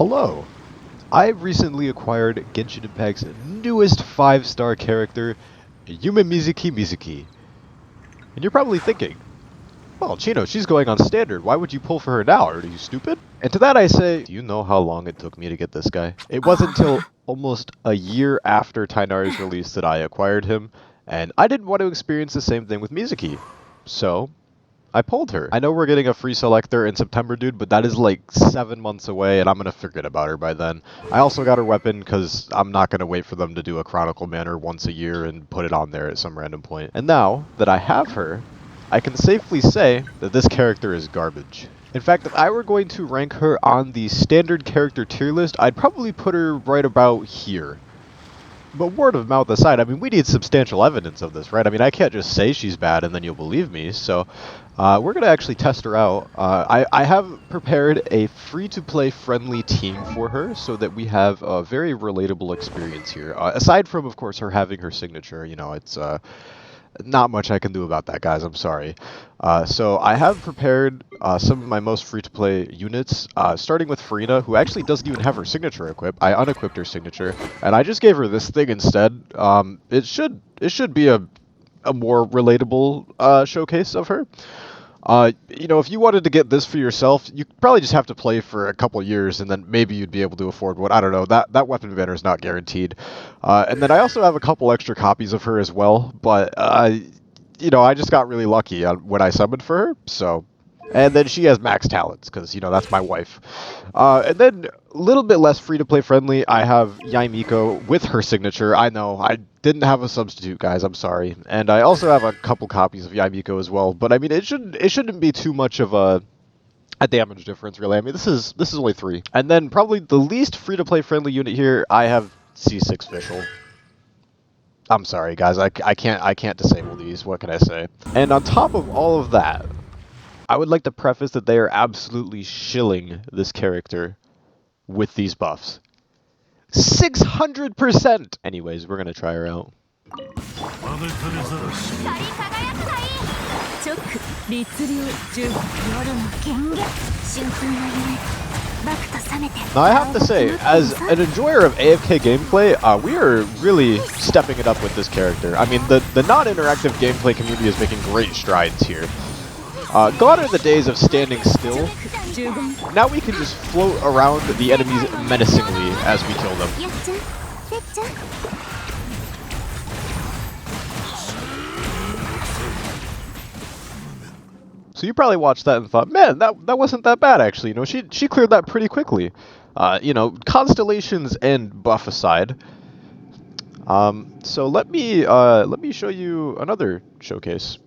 Hello! I recently acquired Genshin Impact's newest 5-star character, Yumemizuki. And you're probably thinking, well, Chino, she's going on standard. Why would you pull for her now? Are you stupid? And to that I say, do you know how long it took me to get this guy? It wasn't until almost a year after Tainari's release that I acquired him, and I didn't want to experience the same thing with Mizuki. So, I pulled her. I know we're getting a free selector in September, dude, but that is like 7 months away, and I'm gonna forget about her by then. I also got her weapon because I'm not gonna wait for them to do a Chronicle Manor once a year and put it on there at some random point. And now that I have her, I can safely say that this character is garbage. In fact, if I were going to rank her on the standard character tier list, I'd probably put her right about here. But word of mouth aside, I mean, we need substantial evidence of this, right? I mean, I can't just say she's bad and then you'll believe me, so we're going to actually test her out. I have prepared a free-to-play friendly team for her so that we have a very relatable experience here. Aside from, of course, her having her signature, you know, it's not much I can do about that, guys. I'm sorry. So I have prepared some of my most free-to-play units, starting with Furina, who actually doesn't even have her signature equipped. I unequipped her signature, and I just gave her this thing instead. It should be a more relatable showcase of her. You know, if you wanted to get this for yourself, you probably just have to play for a couple years, and then maybe you'd be able to afford one. I don't know. That weapon banner is not guaranteed. And then I also have a couple extra copies of her as well, but you know, I just got really lucky when I summoned for her. So, and then she has max talents because you know that's my wife. And then a little bit less free-to-play friendly, I have Miko with her signature. I know I didn't have a substitute, guys. I'm sorry. And I also have a couple copies of Miko as well. But I mean, it shouldn't be too much of a damage difference, really. I mean, this is only 3. And then probably the least free-to-play friendly unit here, I have C6 Fischl. I'm sorry, guys. I can't disable these. What can I say? And on top of all of that, I would like to preface that they are absolutely shilling this character with these buffs. 600%! Anyways, we're gonna try her out. Now I have to say, as an enjoyer of AFK gameplay, we are really stepping it up with this character. I mean, the non-interactive gameplay community is making great strides here. Gone are the days of standing still. Now we can just float around the enemies menacingly as we kill them. So you probably watched that and thought, man, that wasn't that bad actually. You know, she cleared that pretty quickly. You know, constellations and buff aside. So let me show you another showcase.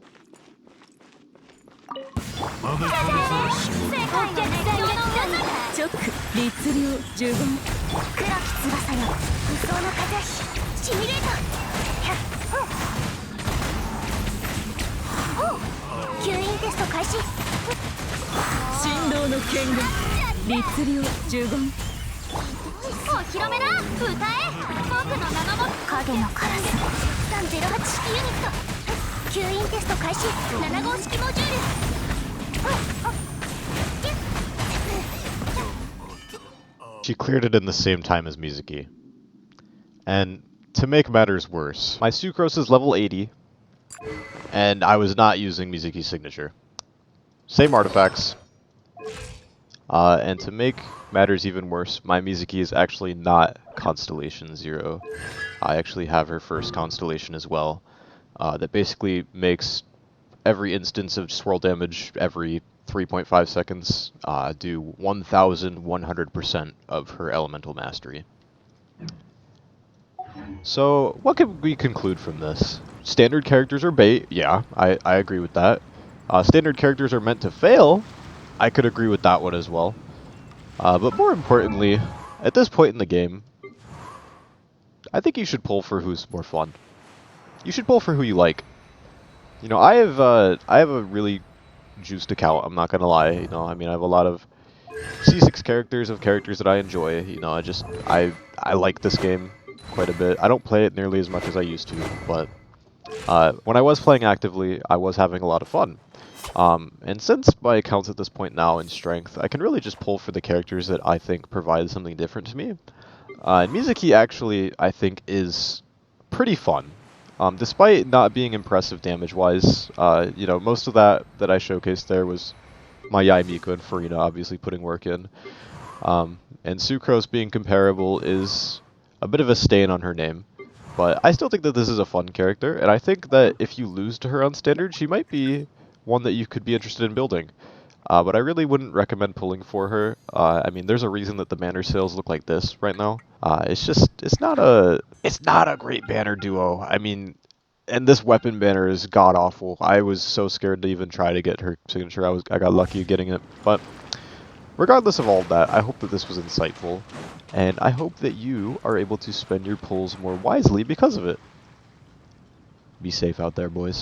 She cleared it in the same time as Mizuki. And to make matters worse, my Sucrose is level 80, and I was not using Mizuki's signature. Same artifacts. And to make matters even worse, my Mizuki is actually not Constellation 0. I actually have her first Constellation as well. That basically makes every instance of swirl damage every 3.5 seconds do 1,100% of her elemental mastery. So, what can we conclude from this? Standard characters are bait, yeah, I agree with that. Standard characters are meant to fail, I could agree with that one as well. But more importantly, at this point in the game, I think you should pull for who's more fun. You should pull for who you like. You know, I have a really juiced account, I'm not gonna lie. You know, I mean, I have a lot of C6 characters that I enjoy. You know, I like this game quite a bit. I don't play it nearly as much as I used to, but When I was playing actively, I was having a lot of fun. And since my account's at this point now in strength, I can really just pull for the characters that I think provide something different to me. And Mizuki actually, I think, is pretty fun. Despite not being impressive damage-wise, you know, most of that I showcased there was my Miko and Furina obviously putting work in. And Sucrose being comparable is a bit of a stain on her name. But I still think that this is a fun character, and I think that if you lose to her on Standard, she might be one that you could be interested in building. But I really wouldn't recommend pulling for her. I mean, there's a reason that the banner sales look like this right now. It's not a great banner duo. I mean, and this weapon banner is god awful. I was so scared to even try to get her signature. I got lucky getting it, but regardless of all of that, I hope that this was insightful, and I hope that you are able to spend your pulls more wisely because of it. Be safe out there, boys.